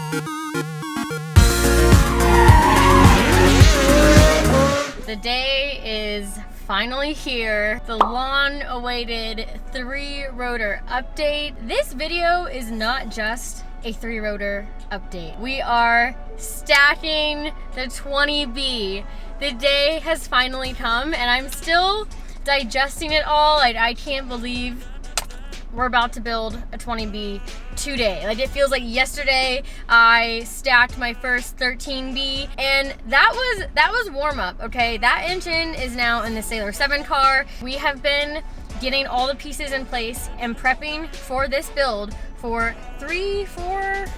The day is finally here. The long-awaited 3-rotor update. This video is not just a 3-rotor update. We are stacking the 20B. The day has finally come and I'm still digesting it all. I can't believe we're about to build a 20B today. Like, it feels like yesterday I stacked my first 13B, and that was warm up, okay? That engine is now in the Sailor 7 car. We have been getting all the pieces in place and prepping for this build for 3-4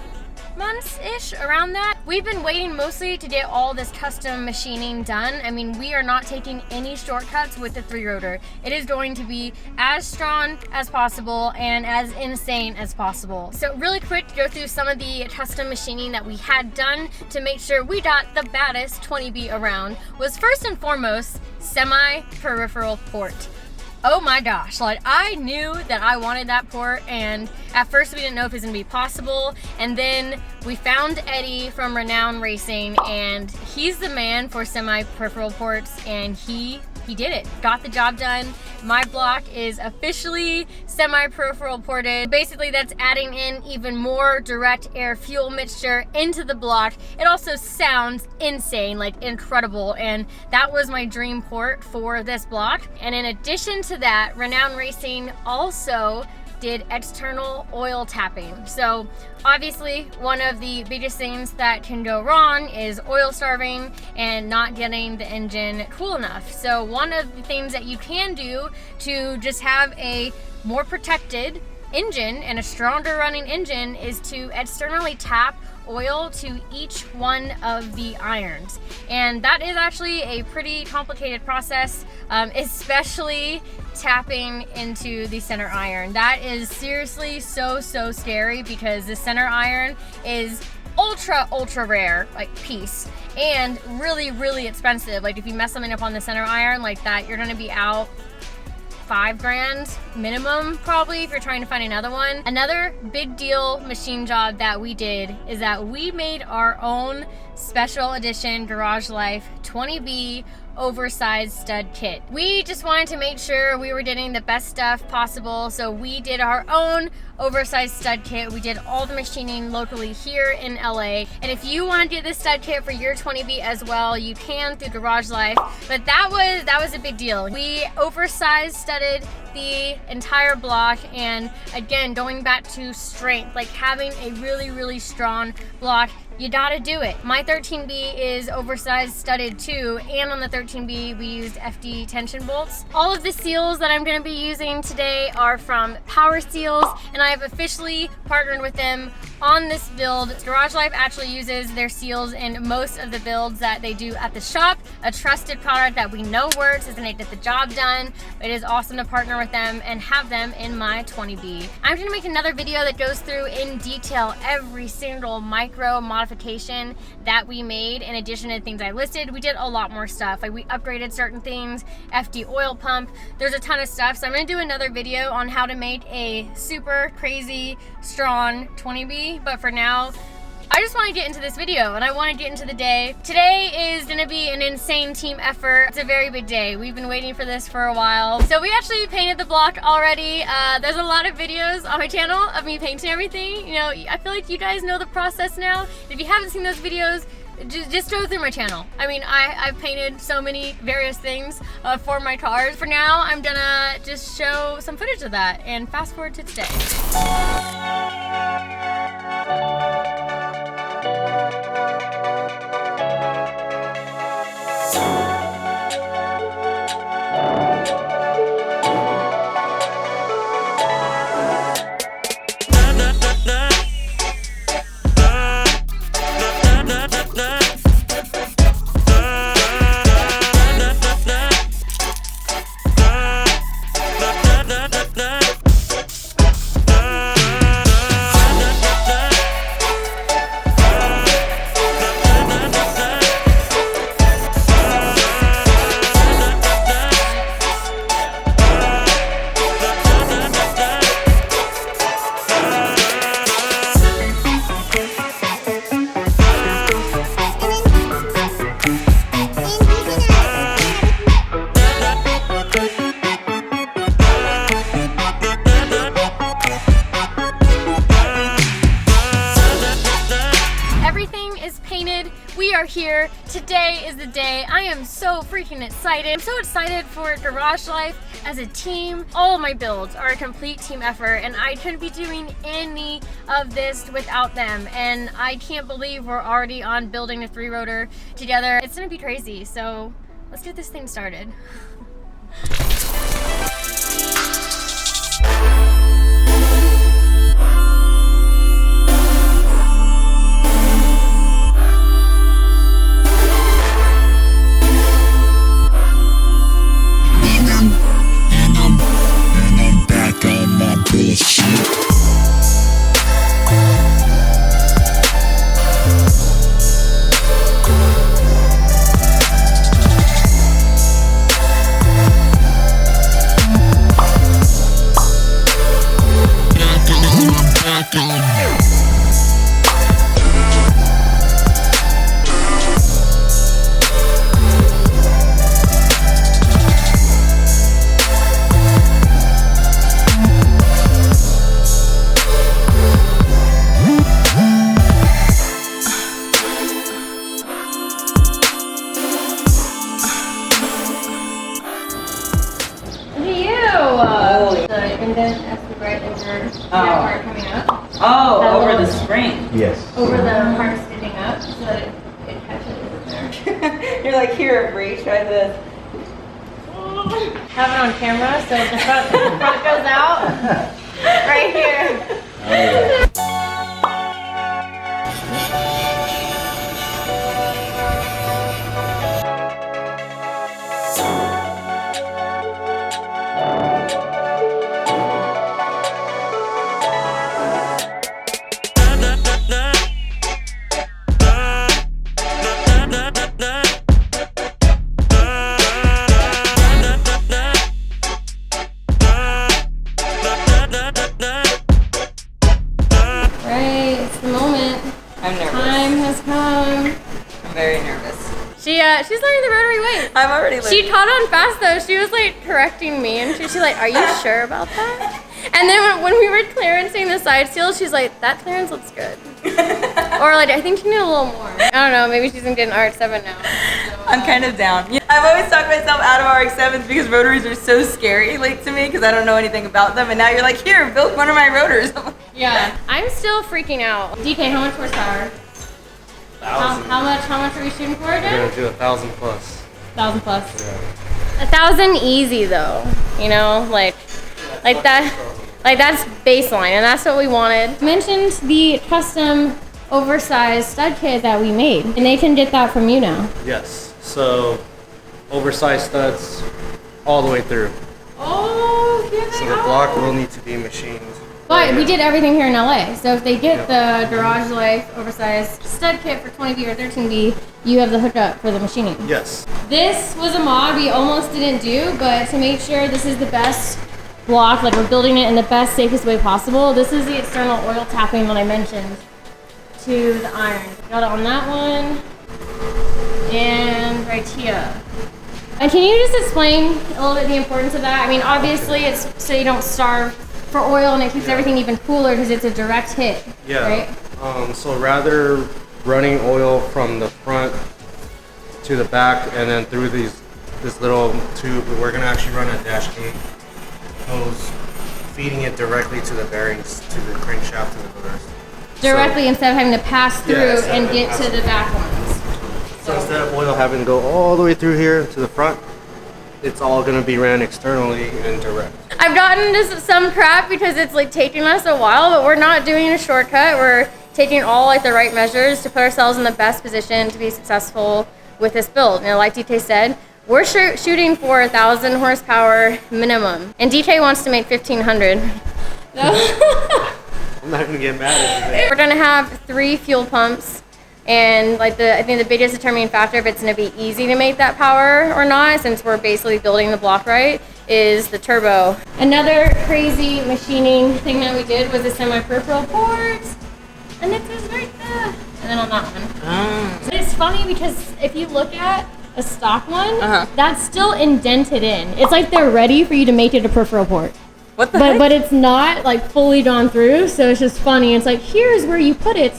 months-ish, around that. We've been waiting mostly to get all this custom machining done. I mean, we are not taking any shortcuts with the 3-rotor. It is going to be as strong as possible and as insane as possible. So really quick to go through some of the custom machining that we had done to make sure we got the baddest 20B around was first and foremost semi-peripheral port. Oh my gosh, like, I knew that I wanted that port, and at first we didn't know if it was gonna be possible, and then we found Eddie from Renown Racing, and he's the man for semi-peripheral ports, and he did it. Got the job done. My block is officially semi-peripheral ported. Basically, that's adding in even more direct air fuel mixture into the block. It also sounds insane, like incredible, and that was my dream port for this block. And in addition to that, Renown Racing also did external oil tapping. So obviously one of the biggest things that can go wrong is oil starving and not getting the engine cool enough. So one of the things that you can do to just have a more protected engine and a stronger running engine is to externally tap oil to each one of the irons, and that is actually a pretty complicated process, especially tapping into the center iron. That is seriously so scary because the center iron is ultra rare, like, piece, and really expensive. Like, if you mess something up on the center iron like that, you're gonna be out $5 grand minimum, probably, if you're trying to find another one. Another big deal machine job that we did is that we made our own special edition Garage Life 20B oversized stud kit. We just wanted to make sure we were getting the best stuff possible, so we did our own oversized stud kit. We did all the machining locally here in LA, and if you want to do this stud kit for your 20B as well, you can through Garage Life. But that was a big deal. We oversized studded the entire block, and again, going back to strength, like having a really strong block, you gotta do it. My 13B is oversized studded too, and on the 13B we used FD tension bolts. All of the seals that I'm gonna be using today are from Power Seals, and I have officially partnered with them on this build. Garage Life actually uses their seals in most of the builds that they do at the shop. A trusted product that we know works, is gonna get the job done. It is awesome to partner with them and have them in my 20B. I'm gonna make another video that goes through in detail every single micro modification that we made. In addition to the things I listed, we did a lot more stuff. Like, we upgraded certain things, FD oil pump, there's a ton of stuff. So I'm gonna do another video on how to make a super crazy strong 20B. But for now, I just want to get into this video and I want to get into the day. Today is going to be an insane team effort. It's a very big day. We've been waiting for this for a while. So we actually painted the block already. There's a lot of videos on my channel of me painting everything. You know, I feel like you guys know the process now. If you haven't seen those videos, just go through my channel. I mean, I've painted so many various things for my cars. For now, I'm gonna just show some footage of that and fast forward to today. We are here. Today is the day. I am so freaking excited. I'm so excited for Garage Life as a team. All of my builds are a complete team effort, and I couldn't be doing any of this without them. And I can't believe we're already on building a 3-rotor together. It's gonna be crazy, so let's get this thing started. Part coming up. Oh, over the spring. Yes. Over the part sitting up so that it catches there. You're like, here, Bree, try this. Have it on camera so the front goes out. Right here. Oh, yeah. She's learning the rotary ways. I'm already learning. She caught on fast though. She was like correcting me and she's like, are you sure about that? And then when we were clearancing the side seals, she's like, that clearance looks good. Or like, I think she knew a little more. I don't know, maybe she's gonna get an RX-7 now. So, I'm kind of down. Yeah, I've always talked myself out of RX-7s because rotaries are so scary like to me because I don't know anything about them, and now you're like, here, build one of my rotors. Yeah, I'm still freaking out. DK, how much horsepower? 1,000. How much are we shooting for again? We're gonna do 1,000 plus. 1,000 plus. Yeah. 1,000 easy though, you know, like that, like that's baseline, and that's what we wanted. You mentioned the custom oversized stud kit that we made, and they can get that from you now. Yes. So oversized studs all the way through. Oh, here they So are. the block will need to be machined. But we did everything here in LA, so if they get the Garage Life oversized stud kit for 20B or 13B, you have the hookup for the machining. Yes. This was a mod we almost didn't do, but to make sure this is the best block, like we're building it in the best, safest way possible, this is the external oil tapping that I mentioned to the iron. Got it on that one, and right here. And can you just explain a little bit the importance of that? I mean, obviously it's so you don't starve for oil, and it keeps everything even cooler because it's a direct hit, right? So rather running oil from the front to the back and then through this little tube, we're gonna actually run a dash gate hose feeding it directly to the bearings, to the crankshaft, to the motors. Directly, instead of having to pass through instead and of get to the back ones. So instead of oil having to go all the way through here to the front, it's all gonna be ran externally and direct. I've gotten into some crap because it's like taking us a while, but we're not doing a shortcut. We're taking all like the right measures to put ourselves in the best position to be successful with this build. You know, like DK said, we're shooting for 1,000 horsepower minimum, and DK wants to make 1,500. I'm not gonna get mad at you. We're gonna have 3 fuel pumps. And like I think the biggest determining factor if it's going to be easy to make that power or not, since we're basically building the block right, is the turbo. Another crazy machining thing that we did was the semi-peripheral ports, and it was right there, and then on that one. So it's funny because if you look at a stock one, that's still indented in. It's like they're ready for you to make it a peripheral port. What the heck? But it's not like fully gone through, so it's just funny. It's like, here's where you put it.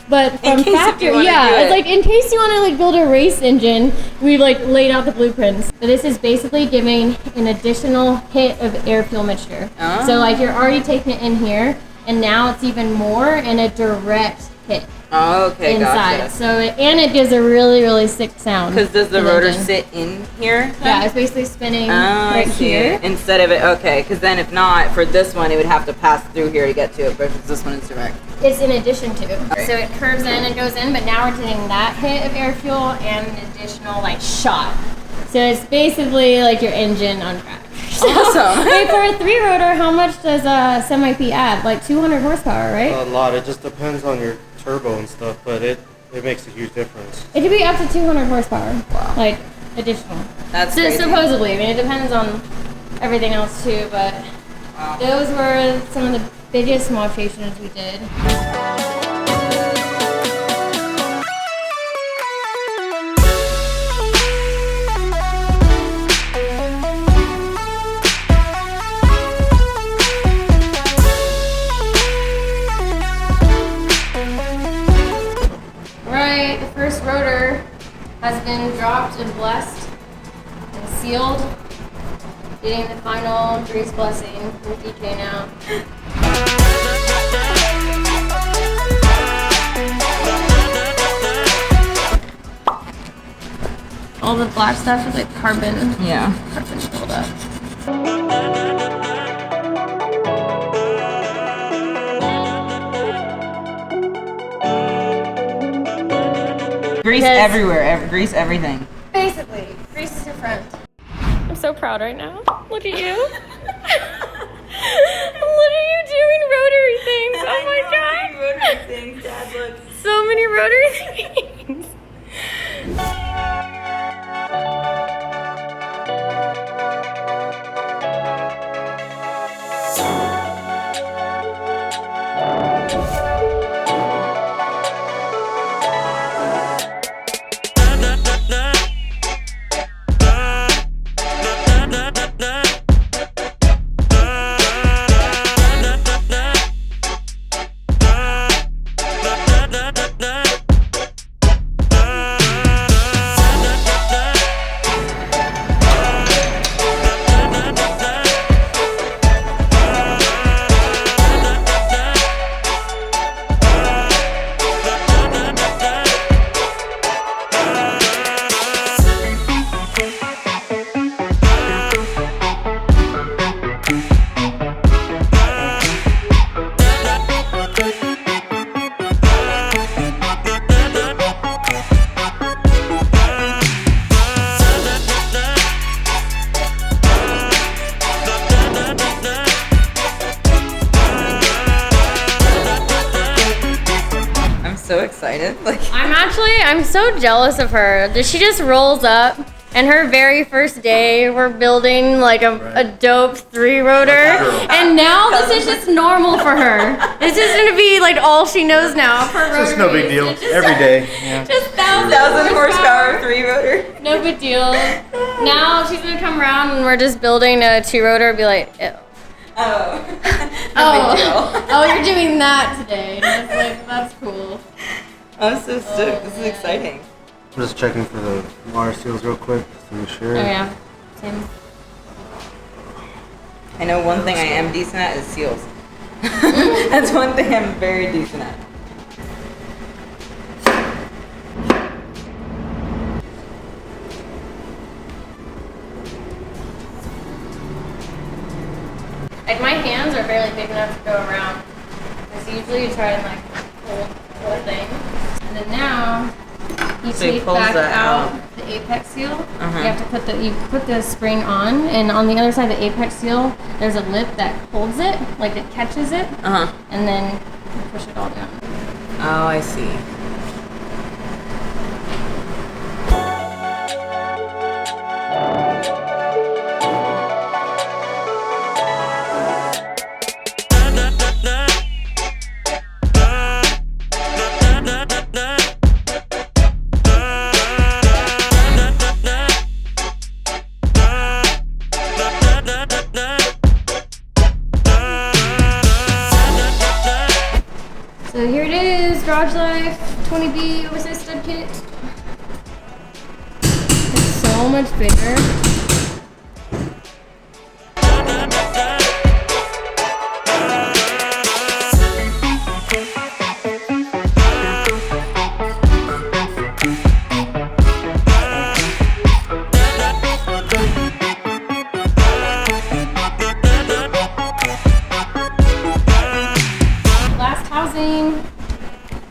But from case if you factory, wanna do it's it. like in case you want to like build a race engine, we like laid out the blueprints. But this is basically giving an additional hit of air fuel mixture. Oh. So like you're already taking it in here, and now it's even more in a direct hit Oh, okay, inside. gotcha. So and it gives a really, really sick sound. Because does the to rotor engine. sit in here? Yeah, it's basically spinning Oh, I right see. here. Instead of it, okay, because then if not, for this one, it would have to pass through here to get to it, but if this one is direct. It's in addition to. Okay. So it curves in and goes in, but now we're getting that hit of air fuel and an additional like shot. So it's basically like your engine on track. So, Awesome. wait, for a 3-rotor, how much does a semi-P add? Like 200 horsepower, right? A lot. It just depends on your turbo and stuff, but it makes a huge difference. It could be up to 200 horsepower. Wow. Like additional. That's So crazy. supposedly, I mean, it depends on everything else too, but Wow. those were some of the biggest modifications we did. Right, the first rotor has been dropped and blessed and sealed. Getting the final grease blessing from DK now. All the black stuff is like carbon buildup. Grease Yes. everywhere, grease everything. Basically, grease is your friend. I'm so proud right now. Look at you. Look at you doing rotary things. Oh my god. Rotary things, Dad, look. So many rotary things. So excited. Like, I'm so jealous of her. She just rolls up, and her very first day, we're building like a dope 3-rotor, and now this is just normal for her. This is gonna be like all she knows now for rotaries. It's no big deal. It's just- Every day. Yeah. Just 1,000 horsepower 3-rotor. No big deal. Now she's gonna come around and we're just building a 2-rotor and be like, ew. Oh. Oh, you're doing that today. That's like, that's cool. I'm so stoked. This is man. exciting. I'm just checking for the water seals real quick to be sure. Oh yeah, same. I know one thing I am decent at is seals. That's one thing I'm very decent at. Like my hands are barely big enough to go around. Because usually you try and like hold the whole thing. And then now you So he take pulls back that out out. the apex seal. Uh-huh. You have to put the spring on, and on the other side of the apex seal, there's a lip that holds it, like it catches it, Uh-huh. and then you push it all down. Oh, I see. So here it is. Garage Life 20B oversized stud kit. It's so much bigger.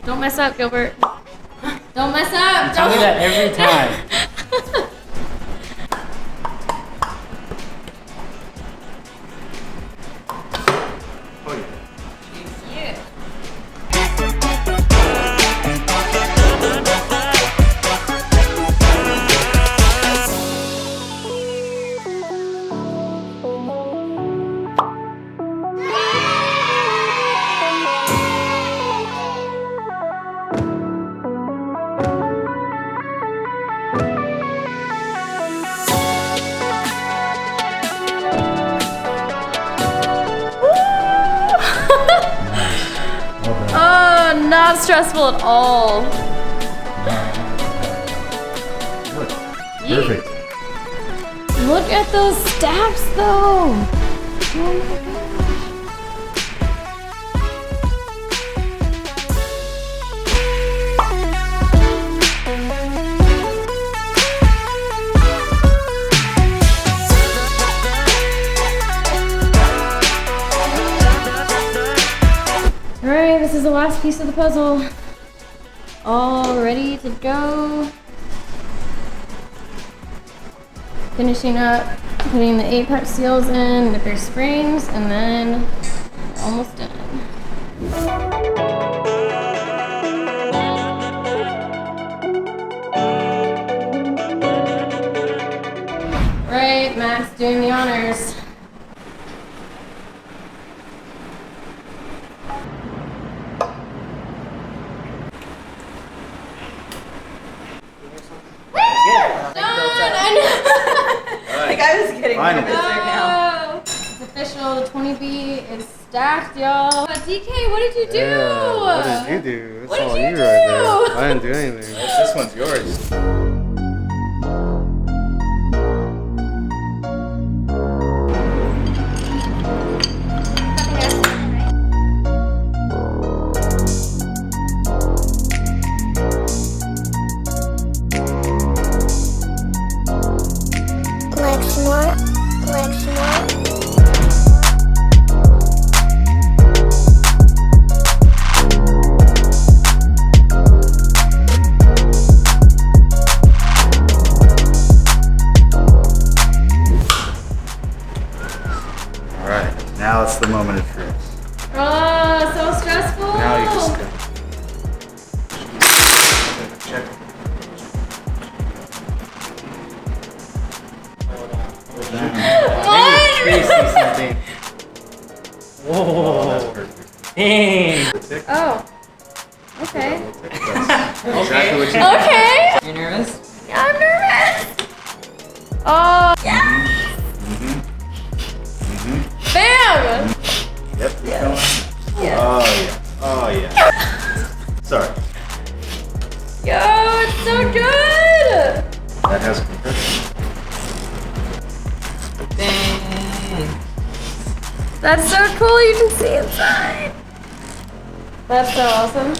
Don't mess up, Gilbert. Don't mess up. You tell me that every time. Not stressful at all. Look, Yeet. perfect. Look at those stacks though. Oh my Alright, this is the last piece of the puzzle. All ready to go. Finishing up, putting the 8-part seals in with their springs, and then almost done. Right, Matt's doing the honors. Like I was getting nervous right now. It's official, the 20B is stacked, y'all. DK, what did you do? Yeah, what did you do? That's What did all you you do? right there. I didn't do anything. This one's yours. Now it's the moment of truth. Oh, so stressful. Now you just go. Check. What? Please see something. Whoa. That's perfect. Dang. Oh. Okay. Exactly what you Okay. You're nervous? Yeah, I'm nervous. Oh. Yeah. Bam. Yep. Yes. Yes. Oh yeah. Oh yeah. Sorry. Yo, it's so good. That has been perfect. Dang. That's so cool. You can see inside. That's so awesome.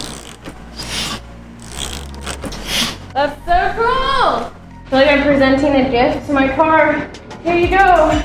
That's so cool. I feel like I'm presenting a gift to my car. Here you go.